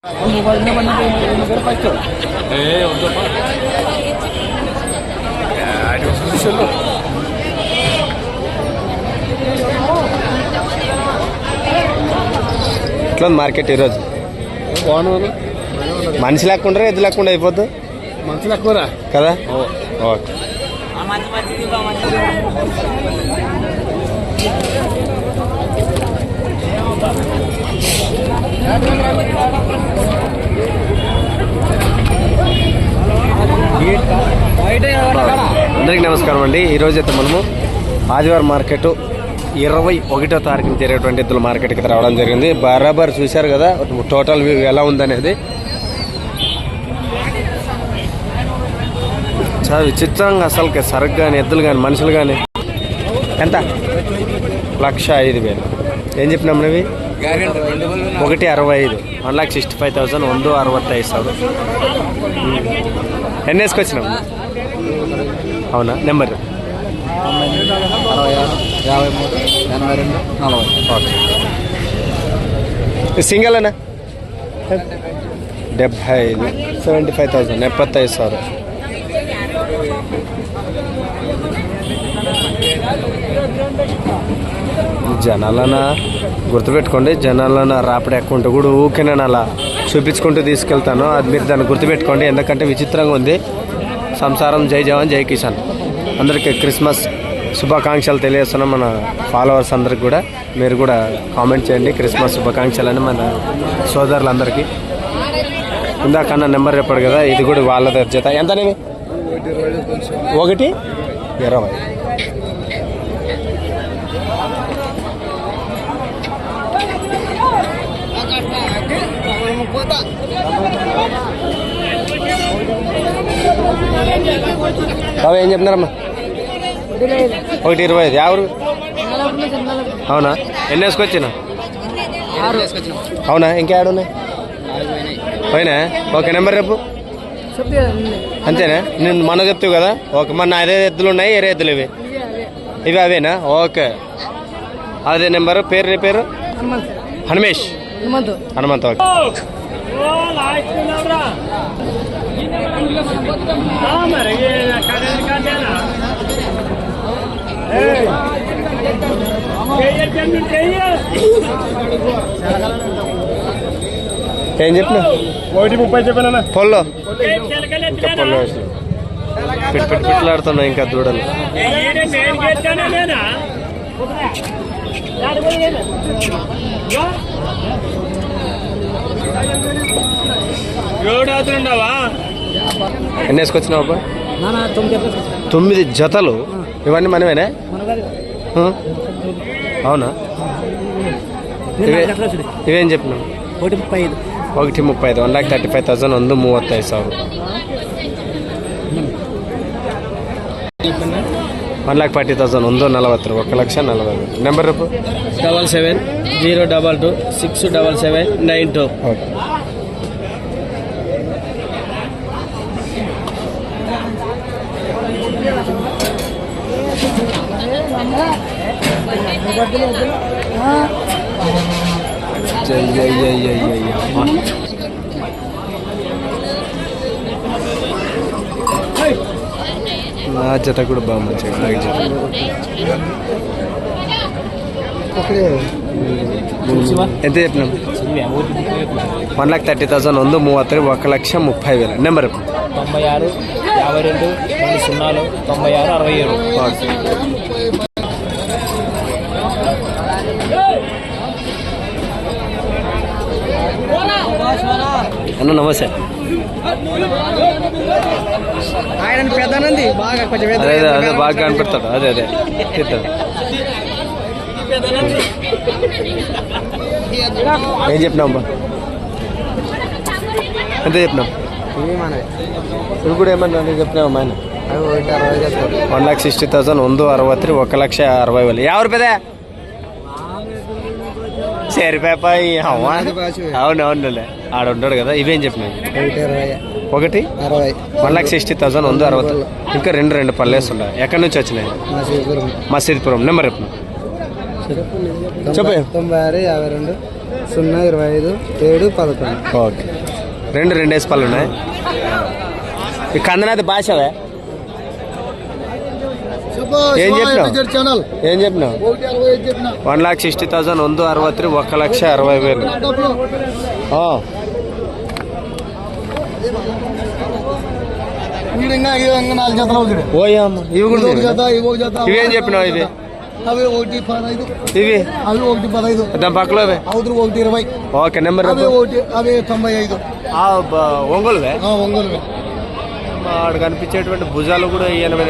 ఎట్లా ఉంది మార్కెట్ ఈరోజు? మనిషి లేకుండా ఎద్దు లేకుండా అయిపోద్దు. మనిషి లేకుండా కదా? ఓకే. అందరికీ నమస్కారం అండి. ఈరోజు అయితే మనము ఆదివారం మార్కెట్ 21వ తారీఖున జరిగేటువంటి ఎద్దుల మార్కెట్కి రావడం జరిగింది. బరాబర్ చూశారు కదా టోటల్ వ్యూ ఎలా ఉందనేది. చాలా విచిత్రంగా అసలుకి సరుకు కానీ ఎద్దులు కానీ మనుషులు కానీ. ఎంత? 1,05,000. ఏం చెప్పినాం ఇవి? 1,65,000. 1,65,000. 1,65,000. ఎన్ని వేసుకొచ్చినాం? అవునా? నెంబర్ 63, 82, 40. సింగల్ అనా? 75. 75,000. 75,000. జనాలన గుర్తుపెట్టుకోండి. జనాలన రాపిడి అకౌంట్ కూడా ఊకే నేను అలా చూపించుకుంటూ తీసుకెళ్తాను. అది మీరు దాన్ని గుర్తుపెట్టుకోండి. ఎందుకంటే విచిత్రంగా ఉంది. సంసారం జై జవాన్ జై కిసాన్. అందరికీ క్రిస్మస్ శుభాకాంక్షలు తెలియజేస్తున్నాం. మన ఫాలోవర్స్ అందరికి కూడా మీరు కూడా కామెంట్ చేయండి క్రిస్మస్ శుభాకాంక్షలు అని మన సోదరులందరికీ. ఇందాకన్నా నెంబర్ చెప్పాడు కదా, ఇది కూడా వాళ్ళ జత. ఎంతనేవి? 1,20. బాబా ఏం చెప్తున్నారమ్మా? 1,25. ఎవరు? అవునా? ఎన్ని వేసుకొచ్చినా? అవునా? ఇంకేడు ఉన్నాయి? పోయినా? ఓకే. నెంబర్ రేపు అంతేనా? నేను మొన్న చెప్తావు కదా. ఓకే. మన అదే ఎద్దులు ఉన్నాయి. ఏరే ఎద్దులు ఇవి ఇవి అవేనా? ఓకే. అదే నెంబరు. పేరు నీ పేరు? హనుమేష్ హనుమంత్. ఓకే. ఏం చెప్పిన? 1,30 చెప్పానా? పొల్లో ఇంకా పొల్లో పిట్లాడుతున్నాయి ఇంకా దూడలు. ఎన్ని వేసుకొచ్చినావు అబ్బా? 9 జతలు. ఇవన్నీ మనమేనా? అవునా? ఇవేం చెప్పినావు? 1,35. 1,35. 1,35,000. 1,35,000. 1,40,000. 1,40,000. 1,40,000. నెంబర్ రేపు 7702267792. ఓకే. నా జత కూడా బాగా మంచిగా ఎంత చెప్పినాం? 1,30,000. 1,30,000. 1,30,000. నెంబర్ 96 52 0 96 67. అన్న నమస్తే. ఆయన పెద్దనంది బాగా కొంచెం అదే అదే బాగా కనిపెడతాడు. అదే అదే తిట్టాడు. ఏం చెప్పినాం బా? ఎంత చెప్పినాం? ఇప్పుడు కూడా ఏమన్నా చెప్పినావు ఆయన? 1,60,000. 1,63. 1,60,000. ఎవరు పెద్ద సరిపాయి? అవునవునులే ఆడ ఉంటాడు కదా. ఇవేం చెప్పినాయి? 1,60,000. 1,60,000. ఇంకా రెండు పల్లెస్ ఉన్నాయి. ఎక్కడి నుంచి వచ్చినాయి? మసీద్పురం. నెంబర్ చెప్పు. 96 52 025 7 11. ఓకే. రెండేసి పళ్ళు ఉన్నాయి. ఈ కందనాది భాషవే ఏం చెప్పినావు? 1,60,000 ಒಂದು 63 1,60,000. ఓయమ్మ ఇవి కూడా ఇవేం చెప్పినావు? ఇవి ఇవి దాని పక్కలో ఓకే. నెంబర్ ఒంగోలువే వాడు కనిపించేటువంటి భుజాలు కూడా 80.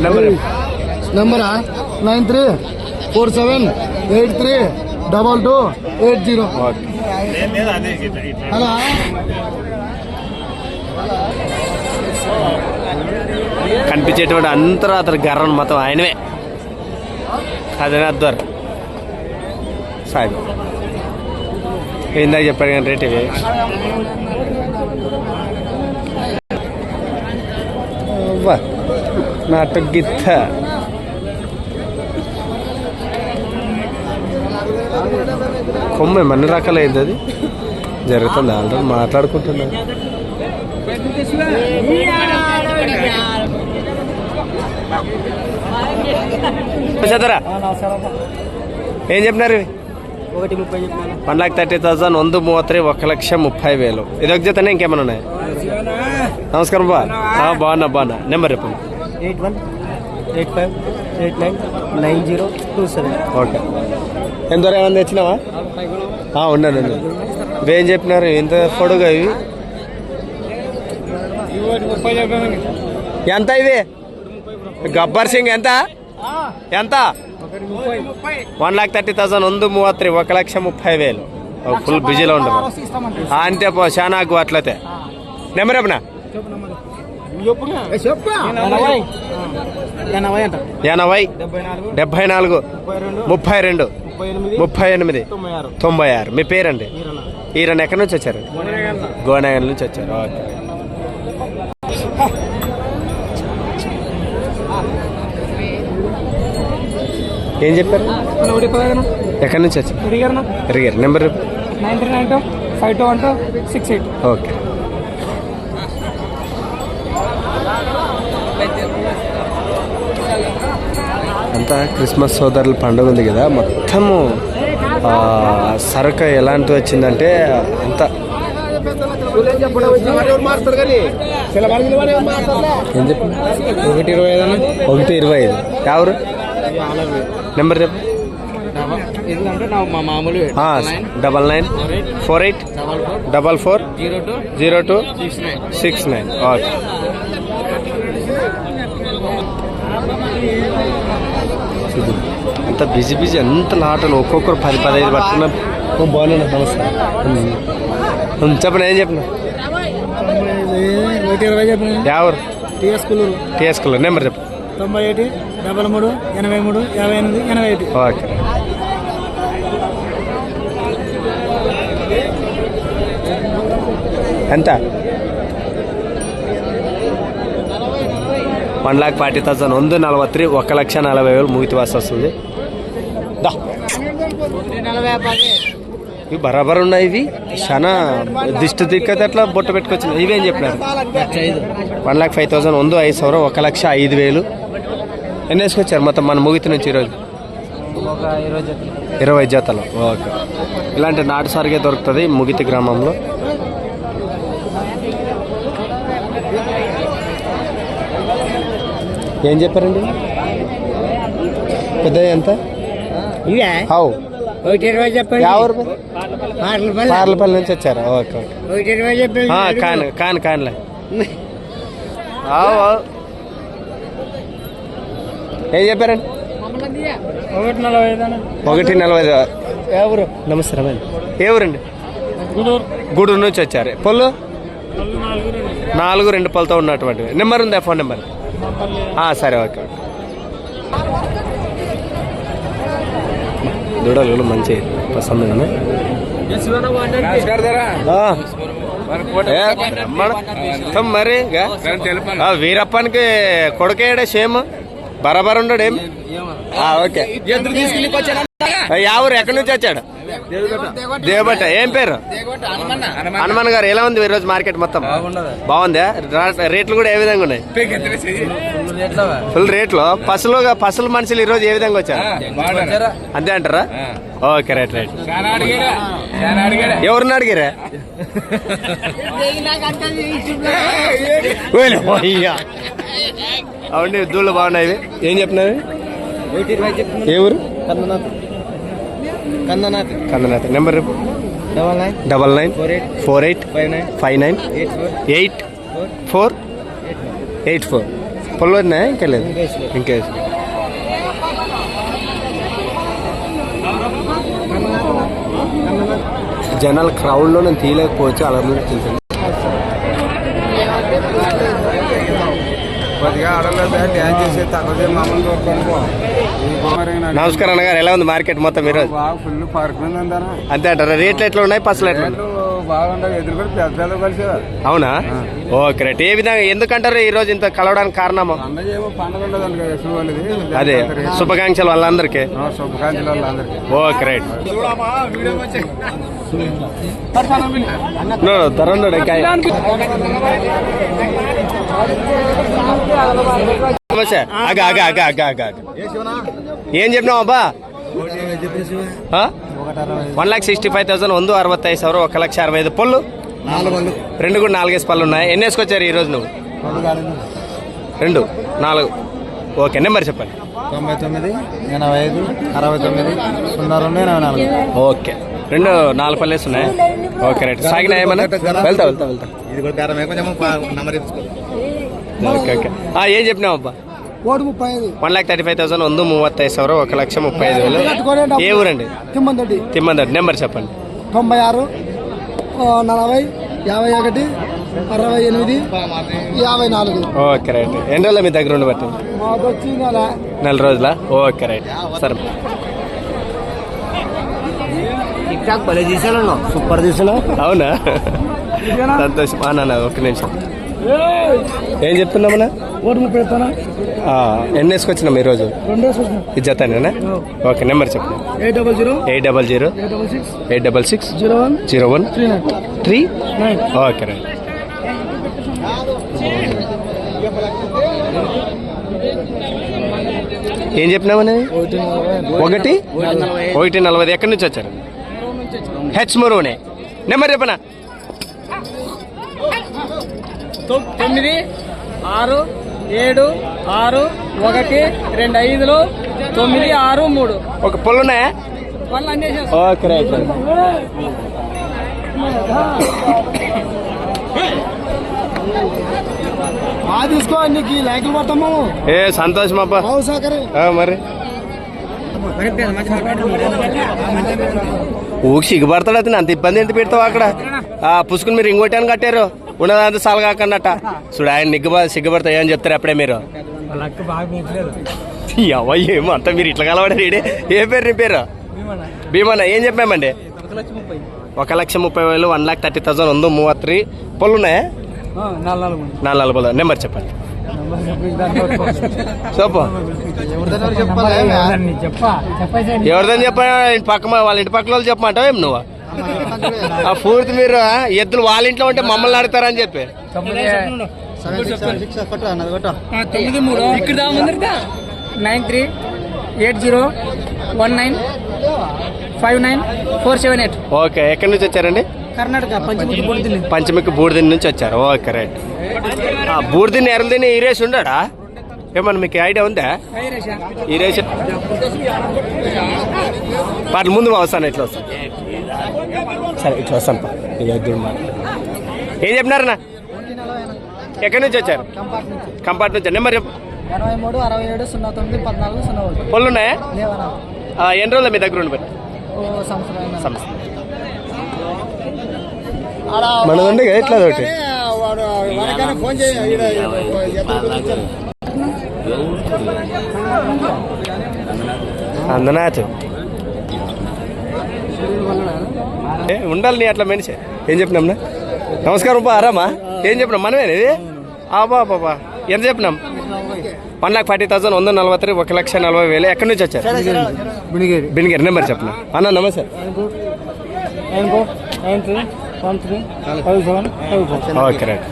నెంబర్ 9347832280. అలా కనిపించేటువంటి అంతరం అతని గర్రం మొత్తం ఆయనవే. ఖజానాద్వార్ సాయి ఇందాక చెప్పాడు కానీ రేట్ ఇవి. నాటు గిత్త కొమ్మ అన్ని రకాలైంది. అది జరుగుతుంది. ఆల్రెడీ మాట్లాడుకుంటున్నాను. చదరా ఏం చెప్పినారు? 1,30,000 ಒಂದು 33 1,30,000. ఇది ఒక జతనే ఇంకేమైనా ఉన్నాయి? నమస్కారం బాగున్నా. నెంబర్ చెప్పండి. 8185899027. ఓకే. ఎంత దూరం ఏమన్నా తెచ్చినావా? ఉన్నాను. ఇవేం చెప్పినారు? ఇంత పొడుగా ఇవి ఎంత? ఇవి గబ్బర్ సింగ్ ఎంత? 1,30,000 ಒಂದು 33 1,30,000. ఫుల్ బిజీలో ఉంటుంది అంతే. చాలా అట్లయితే నెంబర్ చెప్పనా? 80 74 32 38 96. మీ పేరండి? ఈరన్ ఎక్కడి నుంచి వచ్చారు? గోనగర్ నుంచి వచ్చారు. ఓకే. ఏం చెప్పారు? ఎక్కడి నుంచి వచ్చారు? ఎరిగారు. నెంబర్ 9392521268. ఓకే. అంతా క్రిస్మస్ సోదరుల పండుగ ఉంది కదా, మొత్తము సరుకు ఎలాంటి వచ్చిందంటే అంత ఏం చెప్పి 1,25. ఎవరు? నెంబర్ చెప్పు. 9948440269. ఓకే. అంత బిజీ అంత లాటలు ఒక్కొక్కరు 10-15 పట్టుకున్నా. బాగున్నా. నమస్కారం. చెప్పిన ఏం చెప్పిన? 120 ఎవరు? టీఎస్ కులూరు. నెంబర్ చెప్పు. 98 33 83 58 81. ఓకే. ఎంత? 1,40,000 ಒಂದು 43 1,40,000 ముగితి వాసి వస్తుంది. ఇవి బరాబర్ ఉన్నాయి. ఇవి చాలా దిష్టి దిక్కతే అట్లా బొట్ట పెట్టుకొచ్చిన. ఇవేం చెప్పినారు? 1,05,000 ಒಂದು 5,000 1,05,000. ఎన్ని వేసుకొచ్చారు మొత్తం మన ముగితి నుంచి ఈరోజు? 20 జతలు. ఓకే. ఇలాంటి నాటు సారిగే దొరుకుతుంది ముగితి గ్రామంలో. ఏం చెప్పారండి? పెద్ద ఎంత? హౌ 120 చెప్పండి. ఎవరు? పార్లపల్లి నుంచి వచ్చారా? ఓకే. కాన్లే. ఏం చెప్పారండి? 1,40,000. ఎవరు? నమస్తే రమేష్. ఏ ఊరండి? గూడూరు నుంచి వచ్చారు. పళ్ళు 4 2 పళ్ళతో ఉన్నటువంటి. నెంబర్ ఉందా? Phone number? సరే. ఓకే. దూడలు మంచి పసంद మరి వీరప్పనికి కొడుకేడే సేమ్ బరాబర్ ఉండడు ఏం? ఓకే. ఎవరు ఎక్కడి నుంచి వచ్చాడు? దేవబట్ట. ఏం పేరు? హనుమాన్ గారు. ఎలా ఉంది ఈరోజు మార్కెట్ మొత్తం? బాగుందా? రేట్లు కూడా ఏ విధంగా ఉన్నాయి? ఫుల్ రేట్లు. పసులు మనుషులు ఈరోజు ఏ విధంగా వచ్చారు? అంతే అంటారా? Okay, right right. ఎవరిని అడిగారా? అవునండి, దూళ్ళు బాగున్నాయి. ఏం చెప్పినవి? ఏ ఊరు? కందనాథ్. నెంబర్ 9948598484. పొల్లు వచ్చినాయా? ఇంకా లేదు. ఇంకా జనాలు క్రౌడ్లో నేను తీయలేకపోవచ్చు. అలా తెలుసు. నమస్కారం అన్నగారు. ఎలా ఉంది మార్కెట్ మొత్తం ఈరోజు? అంతే అంటారా? రేట్లు ఎట్లా ఉన్నాయి? పసులు ఎట్లా? అవునా? Okay right. ఏ విధంగా ఎందుకంటారు ఈరోజు ఇంత కలవడానికి కారణము? అదే శుభాకాంక్షలు వాళ్ళందరికీ. Okay right. ఏం చెప్పినావు అబ్బా? 1,65,000. 1,65,000. 1,65,000. పళ్ళు 2 కూడా 4 పళ్ళు ఉన్నాయి. ఎన్ని వేసుకొచ్చారు ఈరోజు నువ్వు? 2, 4. ఓకే, నెంబర్ చెప్పండి. 99, 85, 69, 02, 84. ఓకే, 2, 4 పళ్ళేసి ఉన్నాయి. Okay right. సాగినా ఏమన్నా? వెళ్తా. Okay okay. ఏం చెప్పినావు అబ్బా? 1,35,000. 1,35,000. 1,35,000. ఏ ఊరండి? తిమ్మందొడ్డి. నెంబర్ చెప్పండి. 96 40 51 68 54. Okay right. ఎన్ని రోజులు మీ దగ్గర ఉండబట్టి? నెల రోజులా? Okay right. సరే. సూపర్ తీసాను. అవునా? సంతోషం. నాన్న ఒక్క నిమిషం. ఏం చెప్తున్నామన్నా? 130. ఎన్ని వేసుకొచ్చినాం ఈరోజు? 2 వేసుకొచ్చినా. ఇది జతనేనా? ఓకే, నెంబర్ చెప్పండి. 800 866 01 39. Okay right. ఏం చెప్పినామని? 1,40. ఎక్కడి నుంచి వచ్చారు? హెచ్మూరునే. నెంబర్ చెప్పనా? 9 6 7 6 1 2 5 9 6 3. ఒక పొల్లు ఉన్నాయా? Okay right. తీసుకో. నీకు లైకులు పడతాము. ఏ సంతోషం అబ్బా. మరి ఊకి సిగ్గుపడతాడు అతను. అంత ఇబ్బంది ఎంత పెడతావు అక్కడ? పుసుకుని మీరు ఇంకోటాన్ని కట్టారు. ఉన్నదంతా సలగాకన్నట్ట. చూడు, ఆయన సిగ్గుపడతాయి అని చెప్తారు అప్పుడే మీరు. ఏమో అంతా మీరు ఇట్లా కలవడారు. ఏ పేరు నీ పేరు? భీమన్న. ఏం చెప్పామండి? 1,30,000. 1,30,000. 133. పళ్ళు ఉన్నాయా? 4 నెంబర్ చెప్పండి. చెప్పు. ఎవరిదని చెప్పా? వాళ్ళ ఇంటి పక్కల వాళ్ళు చెప్పమంటావు ఏం నువ్వు? పూర్తి మీరు ఎద్దులు వాళ్ళ ఇంట్లో ఉంటే మమ్మల్ని అడుగుతారని చెప్పి. 9380195948. ఓకే, ఎక్కడి నుంచి వచ్చారండి? కర్ణాటక, పంచమికి బూడిదిని నుంచి వచ్చారు. Okay right. బూడిదిని ఎర్రదిని ఈరేసి ఉన్నాడా? ఏమన్నా మీకు ఐడియా ఉందా? ఈరేసి వాటి ముందు వస్తాను. ఇట్లా వస్తాను. సరే, ఇట్లా వస్తాను. ఏం చెప్పినారన్నా? ఎక్కడి నుంచి వచ్చారు? కంపార్ట్ నుంచి. నెంబర్ చెప్పు. 83 67 09 14 01. పళ్ళు ఉన్నాయా? ఎన్ని రోజులు మీ దగ్గర ఉండిపోయి? మనదండి ఎట్లా ఒకటి అందనాథ్ ఉండాలి నీ అట్లా మనిషి. ఏం చెప్పినాంనా? నమస్కారం బా. ఆరామా? ఏం చెప్పినాం? మనమేనా ఇది? బాబా ఎంత చెప్పినాం? 1,40,000 143 1,40,000 ఎక్కడి నుంచి వచ్చారు? బినిగేరి. నెంబర్ చెప్పండి అన్న. నమస్తే. Okay right.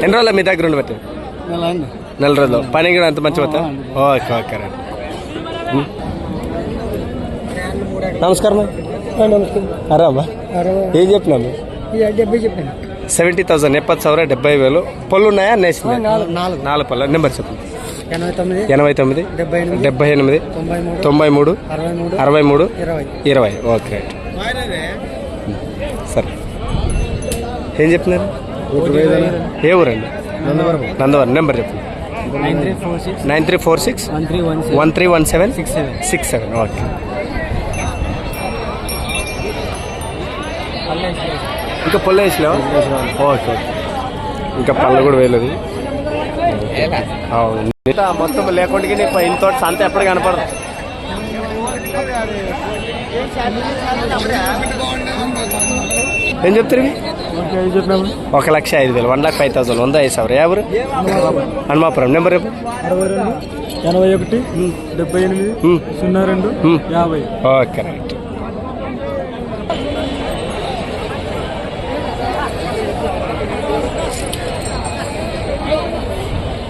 ఎన్ని రోజులు మీ దగ్గర ఉండి బట్టి? నెల రోజులు. పని కూడా అంత మంచి పోతా? Okay okay right. నమస్కారం. అమ్మా ఏం చెప్పినాము? 70,000 70,000 70,000. పళ్ళు ఉన్నాయా? నేసిన 4 పళ్ళు. నెంబర్ చెప్పండి. 89 78 93 63 20. Okay right. సరే ఏం చెప్పినారు? ఏ ఊరండి? నందవరం. నెంబర్ చెప్పండి. 9346 131767. ఓకే. ఇంకా పళ్ళు వేసినా? Okay okay. ఇంకా పళ్ళు కూడా వేయలేదు. అవును మొత్తం లేకుండా నీకు ఇంత సంత ఎప్పుడు కనపడదు. ఏం చెప్తారు? 1,05,000 1,05,000 105,000. ఎవరు? హనుమాపురం. నెంబర్ 81 78 02 50. Okay right.